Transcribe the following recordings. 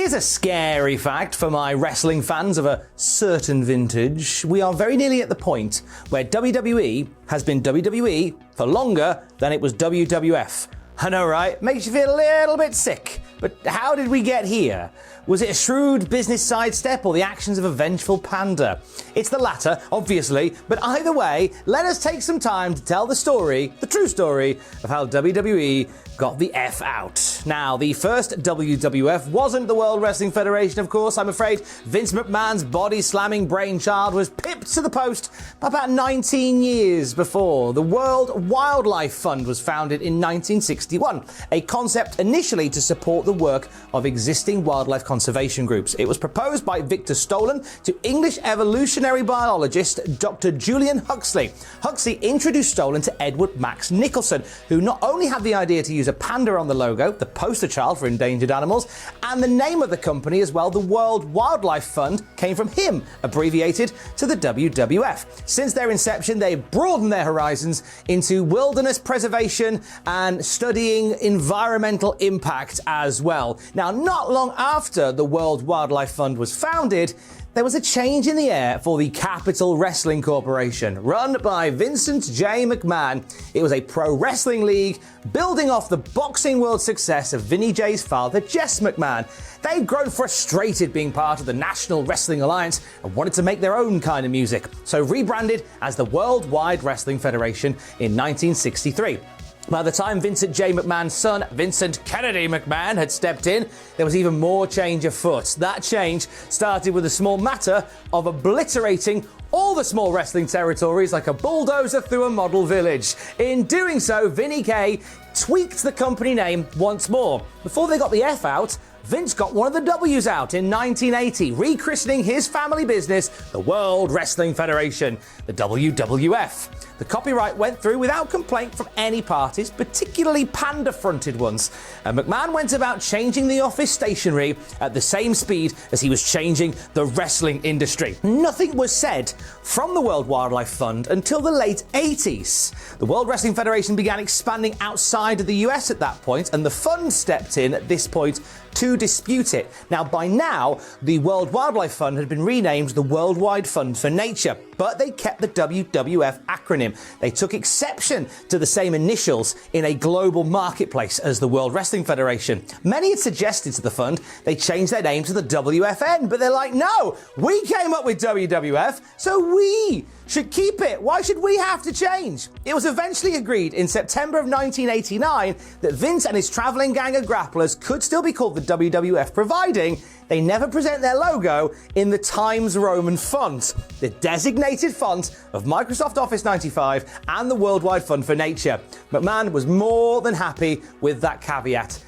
Here's a scary fact for my wrestling fans of a certain vintage. We are very nearly at the point where WWE has been WWE for longer than it was WWF. I know, right? Makes you feel a little bit sick. But how did we get here? Was it a shrewd business sidestep or the actions of a vengeful panda? It's the latter, obviously, but either way, let us take some time to tell the story, the true story, of how WWE got the F out. Now, the first WWF wasn't the World Wrestling Federation, of course. I'm afraid Vince McMahon's body-slamming brainchild was pipped to the post about 19 years before. The World Wildlife Fund was founded in 1961, a concept initially to support the work of existing wildlife conservation groups. It was proposed by Victor Stolen to English evolutionary biologist Dr. Julian Huxley. Huxley introduced Stolen to Edward Max Nicholson, who not only had the idea to use a panda on the logo, the poster child for endangered animals, and the name of the company as well, the World Wildlife Fund, came from him, abbreviated to the WWF. Since their inception, they've broadened their horizons into wilderness preservation and studying environmental impact as well. Now, not long after the World Wildlife Fund was founded, there was a change in the air for the Capital Wrestling Corporation, run by Vincent J. McMahon. It was a pro wrestling league building off the boxing world success of Vinnie J's father, Jess McMahon. They'd grown frustrated being part of the National Wrestling Alliance and wanted to make their own kind of music, so rebranded as the Worldwide Wrestling Federation in 1963. By the time Vincent J. McMahon's son, Vincent Kennedy McMahon, had stepped in, there was even more change afoot. That change started with the small matter of obliterating all the small wrestling territories like a bulldozer through a model village. In doing so, Vinnie K tweaked the company name once more. Before they got the F out, Vince got one of the W's out in 1980, rechristening his family business the World Wrestling Federation, the WWF. The copyright went through without complaint from any parties, particularly panda-fronted ones. And McMahon went about changing the office stationery at the same speed as he was changing the wrestling industry. Nothing was said from the World Wildlife Fund until the late 80s. The World Wrestling Federation began expanding outside of the US at that point, and the fund stepped in at this point to dispute it. Now, by now, the World Wildlife Fund had been renamed the Worldwide Fund for Nature, but they kept the WWF acronym. They took exception to the same initials in a global marketplace as the World Wrestling Federation. Many had suggested to the fund they change their name to the WFN, but they're like, no, we came up with WWF, so we should keep it. Why should we have to change? It was eventually agreed in September of 1989 that Vince and his traveling gang of grapplers could still be called the WWF, providing they never present their logo in the Times Roman font, the designated font of Microsoft Office 95 and the Worldwide Fund for Nature. McMahon was more than happy with that caveat.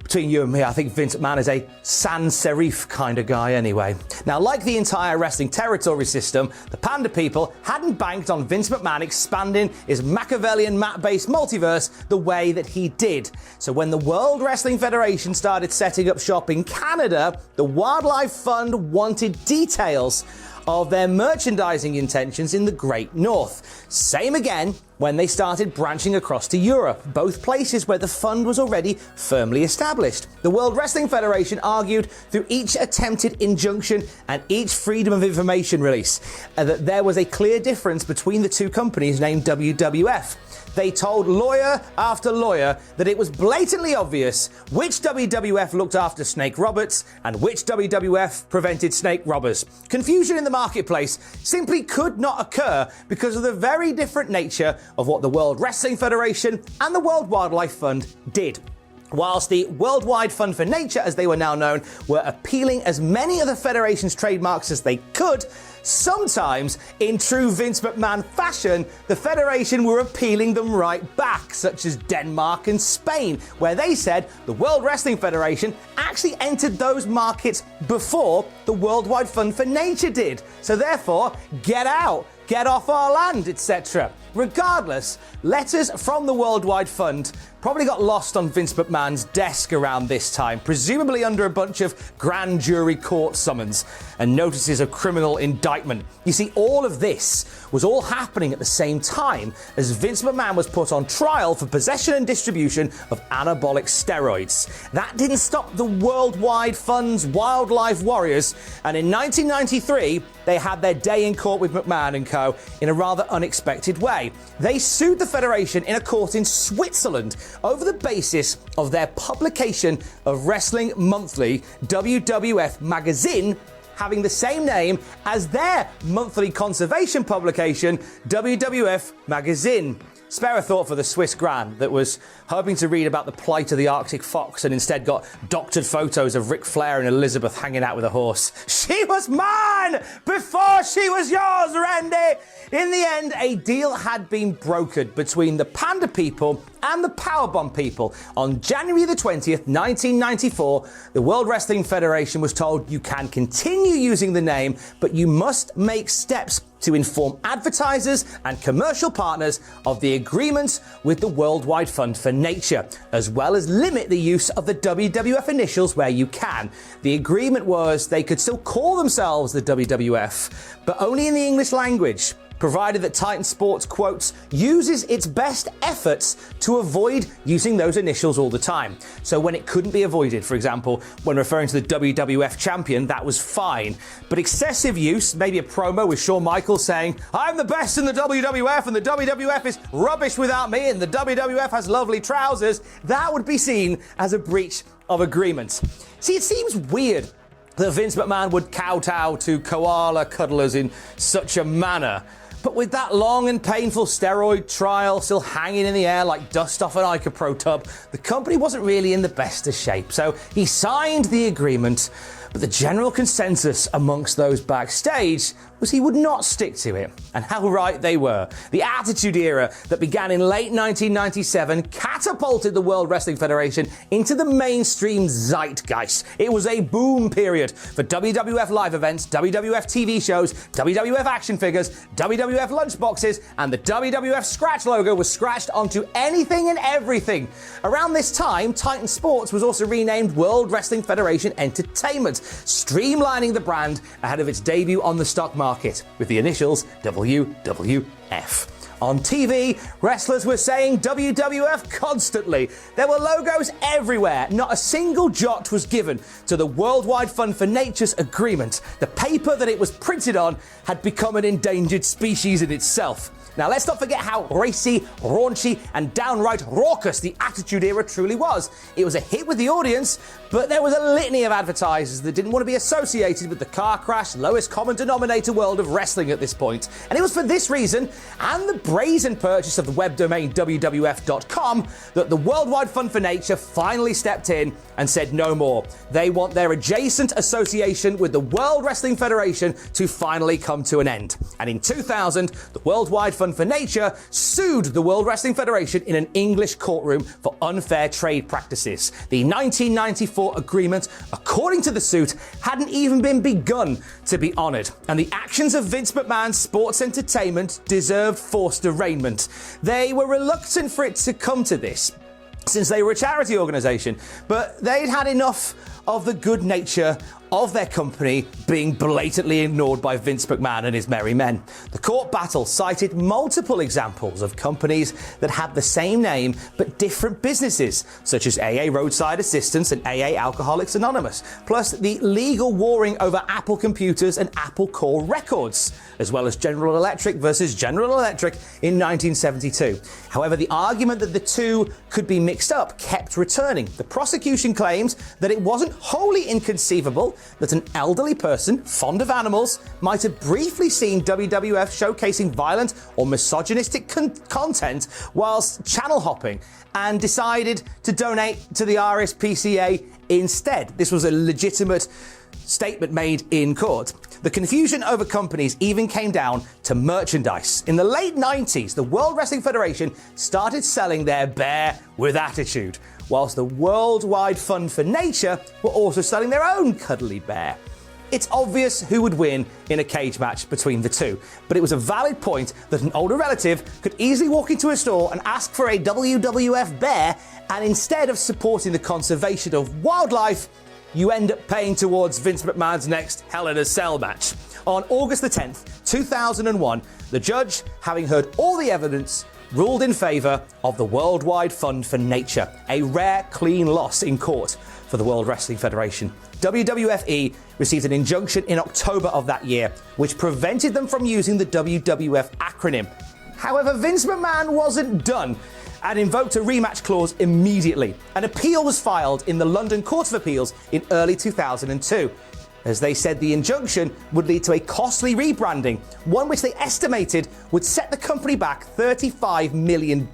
Between you and me, I think Vince McMahon is a sans serif kind of guy anyway. Now, like the entire wrestling territory system, the Panda people hadn't banked on Vince McMahon expanding his Machiavellian map-based multiverse the way that he did. So when the World Wrestling Federation started setting up shop in Canada, the Wildlife Fund wanted details of their merchandising intentions in the Great North. Same again when they started branching across to Europe, both places where the fund was already firmly established. The World Wrestling Federation argued through each attempted injunction and each Freedom of Information release that there was a clear difference between the two companies named WWF. They told lawyer after lawyer that it was blatantly obvious which WWF looked after snake roberts and which WWF prevented snake robbers. Confusion in the marketplace simply could not occur because of the very different nature of what the World Wrestling Federation and the World Wildlife Fund did. Whilst the Worldwide Fund for Nature, as they were now known, were appealing as many of the Federation's trademarks as they could, sometimes, in true Vince McMahon fashion, the Federation were appealing them right back, such as Denmark and Spain, where they said the World Wrestling Federation actually entered those markets before the Worldwide Fund for Nature did. So therefore, get out, get off our land, etc. Regardless, letters from the Worldwide Fund probably got lost on Vince McMahon's desk around this time, presumably under a bunch of grand jury court summons and notices of criminal indictment. You see, all of this was all happening at the same time as Vince McMahon was put on trial for possession and distribution of anabolic steroids. That didn't stop the Worldwide Fund's Wildlife Warriors, and in 1993, they had their day in court with McMahon and co. in a rather unexpected way. They sued the federation in a court in Switzerland over the basis of their publication of Wrestling Monthly WWF magazine having the same name as their monthly conservation publication, WWF Magazine. Spare a thought for the Swiss Grand that was hoping to read about the plight of the Arctic fox and instead got doctored photos of Ric Flair and Elizabeth hanging out with a horse. She was mine before she was yours, Randy! In the end, a deal had been brokered between the Panda people and the Powerbomb people. On January the 20th, 1994, the World Wrestling Federation was told you can continue using the name, but you must make steps to inform advertisers and commercial partners of the agreement with the Worldwide Fund for Nature, as well as limit the use of the WWF initials where you can. The agreement was they could still call themselves the WWF, but only in the English language, provided that Titan Sports, quotes, uses its best efforts to avoid using those initials all the time. So when it couldn't be avoided, for example, when referring to the WWF champion, that was fine. But excessive use, maybe a promo with Shawn Michaels saying, I'm the best in the WWF and the WWF is rubbish without me and the WWF has lovely trousers, that would be seen as a breach of agreement. See, it seems weird that Vince McMahon would kowtow to koala cuddlers in such a manner. But with that long and painful steroid trial still hanging in the air like dust off an Icapro tub, the company wasn't really in the best of shape. So he signed the agreement, but the general consensus amongst those backstage was he would not stick to it. And how right they were. The Attitude Era that began in late 1997 catapulted the World Wrestling Federation into the mainstream zeitgeist. It was a boom period for WWF live events, WWF TV shows, WWF action figures, WWF lunchboxes, and the WWF scratch logo was scratched onto anything and everything. Around this time, Titan Sports was also renamed World Wrestling Federation Entertainment, streamlining the brand ahead of its debut on the stock market with the initials WWF. On TV, wrestlers were saying WWF constantly. There were logos everywhere. Not a single jot was given to the Worldwide Fund for Nature's agreement. The paper that it was printed on had become an endangered species in itself. Now, let's not forget how racy, raunchy, and downright raucous the Attitude Era truly was. It was a hit with the audience, but there was a litany of advertisers that didn't want to be associated with the car crash, lowest common denominator world of wrestling at this point. And it was for this reason, and the brazen purchase of the web domain WWF.com, that the Worldwide Fund for Nature finally stepped in and said no more. They want their adjacent association with the World Wrestling Federation to finally come to an end. And in 2000, the Worldwide Fund for Nature sued the World Wrestling Federation in an English courtroom for unfair trade practices. The 1994 agreement, according to the suit, hadn't even been begun to be honoured, and the actions of Vince McMahon's Sports Entertainment deserved forced arraignment. They were reluctant for it to come to this, since they were a charity organisation, but they'd had enough of the good nature of their company being blatantly ignored by Vince McMahon and his merry men. The court battle cited multiple examples of companies that had the same name but different businesses, such as AA Roadside Assistance and AA Alcoholics Anonymous, plus the legal warring over Apple computers and Apple Core Records, as well as General Electric versus General Electric in 1972. However, the argument that the two could be mixed up kept returning. The prosecution claims that it wasn't wholly inconceivable that an elderly person fond of animals might have briefly seen WWF showcasing violent or misogynistic content whilst channel hopping and decided to donate to the RSPCA instead. This was a legitimate statement made in court. The confusion over companies even came down to merchandise. In the late 90s, the World Wrestling Federation started selling their bear with attitude, whilst the Worldwide Fund for Nature were also selling their own cuddly bear. It's obvious who would win in a cage match between the two, but it was a valid point that an older relative could easily walk into a store and ask for a WWF bear, and instead of supporting the conservation of wildlife, you end up paying towards Vince McMahon's next Hell in a Cell match. On August the 10th, 2001, the judge, having heard all the evidence, ruled in favour of the Worldwide Fund for Nature, a rare clean loss in court for the World Wrestling Federation. WWFE received an injunction in October of that year, which prevented them from using the WWF acronym. However, Vince McMahon wasn't done and invoked a rematch clause immediately. An appeal was filed in the London Court of Appeals in early 2002. As they said, the injunction would lead to a costly rebranding, one which they estimated would set the company back $35 million.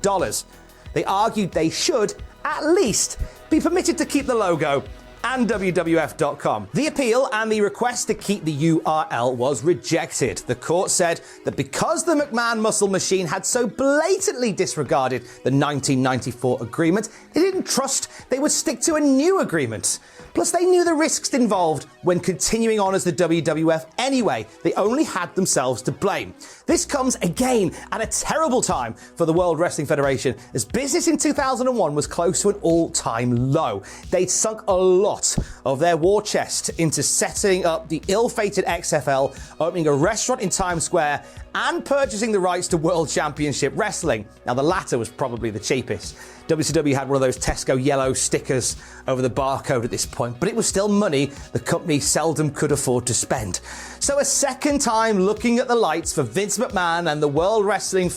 They argued they should, at least, be permitted to keep the logo and WWF.com. The appeal and the request to keep the URL was rejected. The court said that because the McMahon Muscle Machine had so blatantly disregarded the 1994 agreement, they didn't trust they would stick to a new agreement. Plus, they knew the risks involved when continuing on as the WWF anyway. They only had themselves to blame. This comes again at a terrible time for the World Wrestling Federation, as business in 2001 was close to an all-time low. They'd sunk a lot of their war chest into setting up the ill-fated XFL, opening a restaurant in Times Square, and purchasing the rights to World Championship Wrestling. Now, the latter was probably the cheapest. WCW had one of those Tesco yellow stickers over the barcode at this point, but it was still money the company seldom could afford to spend. So a second time looking at the lights for Vince McMahon and the World Wrestling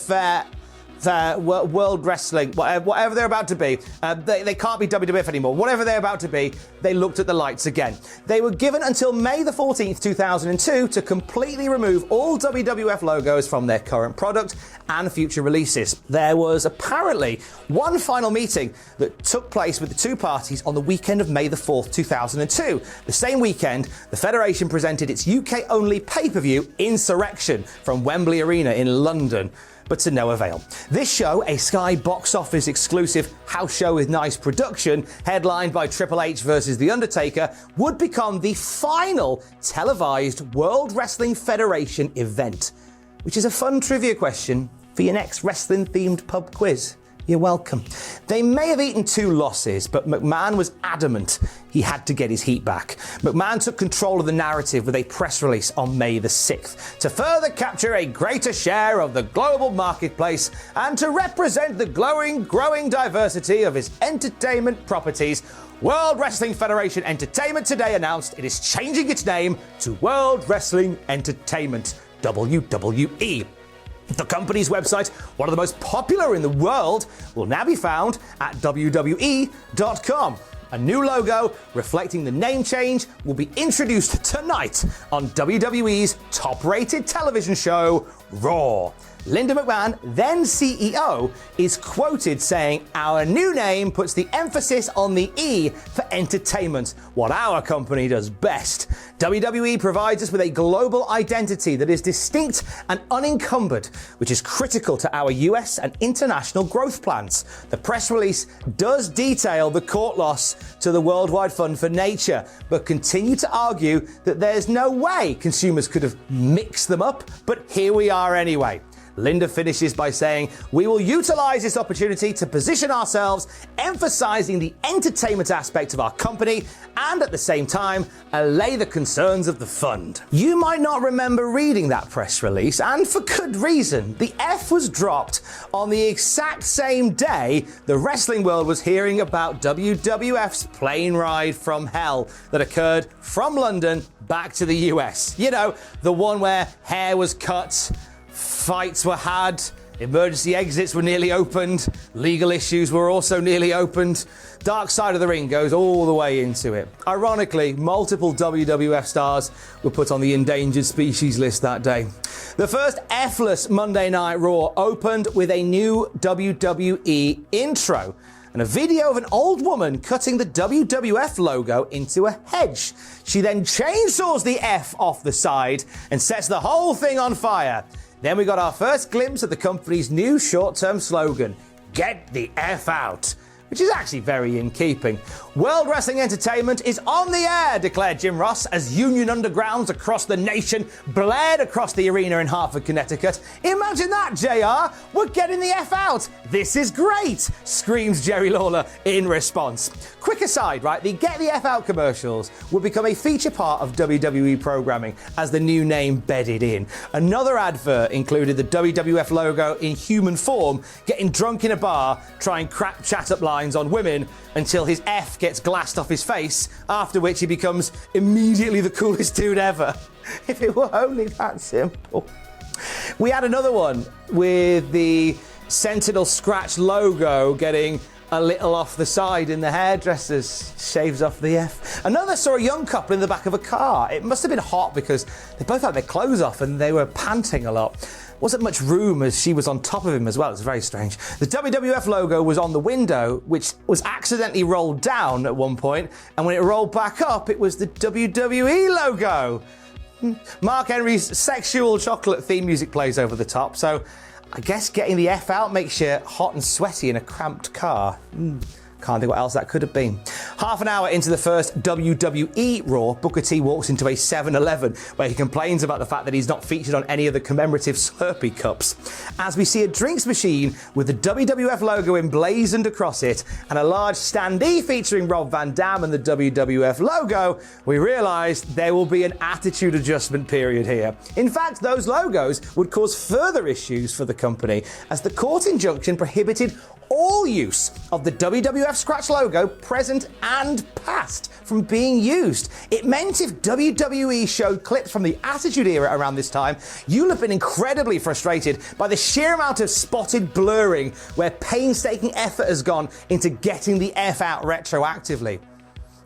World Wrestling, whatever they're about to be, they can't be WWF anymore. Whatever they're about to be, they looked at the lights again. They were given until May the 14th, 2002 to completely remove all WWF logos from their current product and future releases. There was apparently one final meeting that took place with the two parties on the weekend of May the 4th, 2002. The same weekend, the Federation presented its UK-only pay-per-view, Insurrection, from Wembley Arena in London, but to no avail. This show, a Sky box office exclusive house show with nice production, headlined by Triple H versus The Undertaker, would become the final televised World Wrestling Federation event, which is a fun trivia question for your next wrestling-themed pub quiz. You're welcome. They may have eaten 2 losses, but McMahon was adamant he had to get his heat back. McMahon took control of the narrative with a press release on May the 6th to further capture a greater share of the global marketplace and to represent the growing diversity of his entertainment properties. World Wrestling Federation Entertainment today announced it is changing its name to World Wrestling Entertainment, WWE. The company's website, one of the most popular in the world, will now be found at WWE.com. A new logo reflecting the name change will be introduced tonight on WWE's top-rated television show, Raw. Linda McMahon, then CEO, is quoted saying, "Our new name puts the emphasis on the E for entertainment, what our company does best. WWE provides us with a global identity that is distinct and unencumbered, which is critical to our US and international growth plans." The press release does detail the court loss to the Worldwide Fund for Nature, but continue to argue that there's no way consumers could have mixed them up, but here we are anyway. Linda finishes by saying, "We will utilize this opportunity to position ourselves, emphasizing the entertainment aspect of our company and at the same time allay the concerns of the fund." You might not remember reading that press release, and for good reason. The F was dropped on the exact same day the wrestling world was hearing about WWF's plane ride from hell that occurred from London back to the US. You know, the one where hair was cut, fights were had, emergency exits were nearly opened, legal issues were also nearly opened. Dark Side of the Ring goes all the way into it. Ironically, multiple WWF stars were put on the endangered species list that day. The first F-less Monday Night Raw opened with a new WWE intro and a video of an old woman cutting the WWF logo into a hedge. She then chainsaws the F off the side and sets the whole thing on fire. Then we got our first glimpse of the company's new short-term slogan, "Get the F out," which is actually very in keeping. World Wrestling Entertainment is on the air, declared Jim Ross as Union Undergrounds across the nation blared across the arena in Hartford, Connecticut. Imagine that, JR. We're getting the F out. This is great, screams Jerry Lawler in response. Quick aside, right? The Get the F Out commercials will become a feature part of WWE programming as the new name bedded in. Another advert included the WWF logo in human form, getting drunk in a bar, trying crap chat-up lines on women until his F gets glassed off his face, after which he becomes immediately the coolest dude ever. If it were only that simple. We had another one with the Sentinel Scratch logo getting a little off the side in the hairdressers, shaves off the F. Another saw a young couple in the back of a car. It must have been hot because they both had their clothes off and they were panting a lot. Wasn't much room as she was on top of him as well. It was very strange. The WWF logo was on the window, which was accidentally rolled down at one point, and when it rolled back up, it was the WWE logo. Mark Henry's sexual chocolate theme music plays over the top, so I guess getting the F out makes you hot and sweaty in a cramped car. Can't think what else that could have been. Half an hour into the first WWE Raw, Booker T walks into a 7-Eleven where he complains about the fact that he's not featured on any of the commemorative Slurpee cups. As we see a drinks machine with the WWF logo emblazoned across it and a large standee featuring Rob Van Dam and the WWF logo, we realise there will be an attitude adjustment period here. In fact, those logos would cause further issues for the company as the court injunction prohibited all use of the WWF Scratch logo, present and past, from being used. It meant if WWE showed clips from the Attitude Era around this time, you'll have been incredibly frustrated by the sheer amount of spotted blurring where painstaking effort has gone into getting the F out retroactively.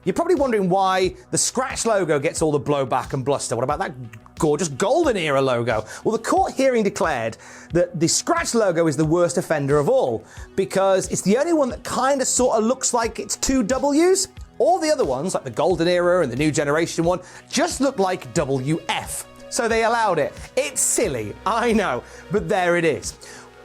You're probably wondering why the Scratch logo gets all the blowback and bluster. What about that gorgeous Golden Era logo? Well, the court hearing declared that the Scratch logo is the worst offender of all because it's the only one that kind of sort of looks like it's two W's. All the other ones, like the Golden Era and the New Generation one, just look like WF. So they allowed it. It's silly, I know, but there it is.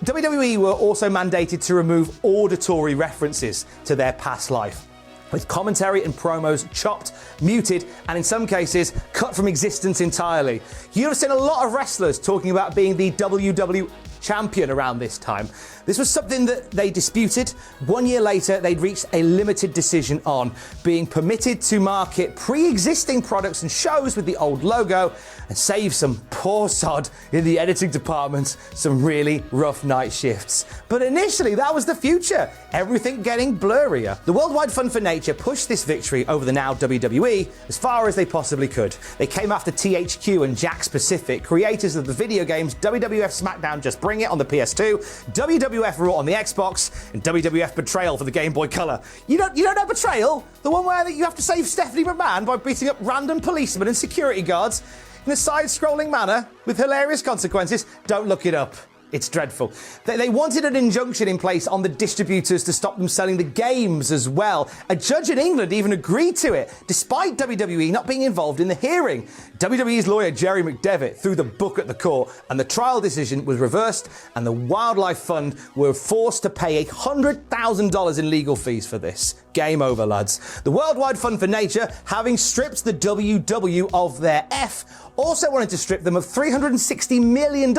WWE were also mandated to remove auditory references to their past life, with commentary and promos chopped, muted, and in some cases, cut from existence entirely. You've seen a lot of wrestlers talking about being the WWE champion around this time. This was something that they disputed. 1 year later, they'd reached a limited decision on being permitted to market pre-existing products and shows with the old logo and save some poor sod in the editing department some really rough night shifts. But initially, that was the future, everything getting blurrier. The Worldwide Fund for Nature pushed this victory over the now WWE as far as they possibly could. They came after THQ and Jack Pacific, creators of the video games WWF SmackDown Just Bring It on the PS2, WWF Raw on the Xbox, and WWF Betrayal for the Game Boy Color. You don't know Betrayal? The one where you have to save Stephanie McMahon by beating up random policemen and security guards in a side-scrolling manner with hilarious consequences? Don't look it up. It's dreadful. They wanted an injunction in place on the distributors to stop them selling the games as well. A judge in England even agreed to it, despite WWE not being involved in the hearing. WWE's lawyer Jerry McDevitt threw the book at the court, and the trial decision was reversed, and the Wildlife Fund were forced to pay $100,000 in legal fees for this. Game over, lads. The Worldwide Fund for Nature, having stripped the WW of their F, also wanted to strip them of $360 million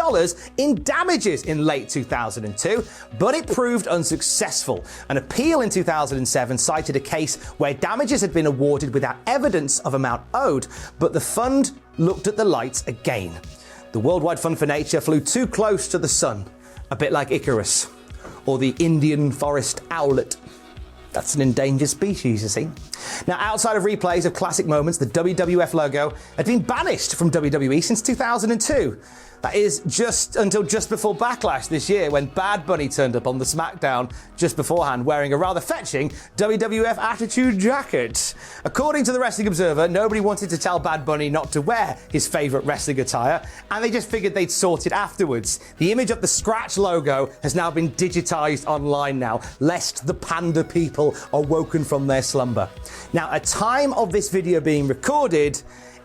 in damages in late 2002, but it proved unsuccessful. An appeal in 2007 cited a case where damages had been awarded without evidence of amount owed, but the fund looked at the lights again. The Worldwide Fund for Nature flew too close to the sun, a bit like Icarus, or the Indian forest owlet. That's an endangered species, you see. Now, outside of replays of classic moments, the WWF logo had been banished from WWE since 2002. That is just until just before Backlash this year, when Bad Bunny turned up on the SmackDown just beforehand wearing a rather fetching WWF Attitude jacket. According to the Wrestling Observer, nobody wanted to tell Bad Bunny not to wear his favourite wrestling attire, and they just figured they'd sort it afterwards. The image of the Scratch logo has now been digitised online now, lest the panda people are woken from their slumber. Now, at time of this video being recorded,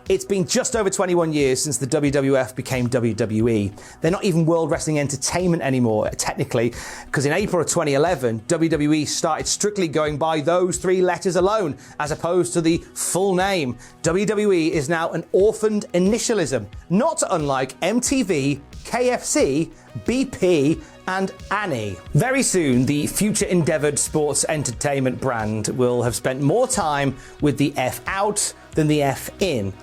It's been just over 21 years since the WWF became WWE. They're not even World Wrestling Entertainment anymore, technically, because in April of 2011, WWE started strictly going by those 3 letters alone, as opposed to the full name. WWE is now an orphaned initialism, not unlike MTV, KFC, BP, and Annie. Very soon, the future endeavoured sports entertainment brand will have spent more time with the F out than the F in,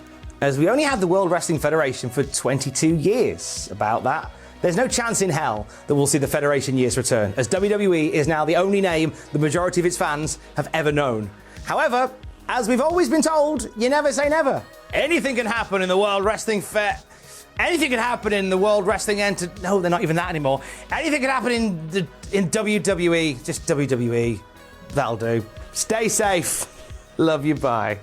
as we only had the World Wrestling Federation for 22 years. About that, there's no chance in hell that we'll see the Federation years return, as WWE is now the only name the majority of its fans have ever known. However, as we've always been told, you never say never. Anything can happen in the World Wrestling Anything can happen in the World Wrestling No, they're not even that anymore. Anything can happen in WWE. Just WWE. That'll do. Stay safe. Love you. Bye.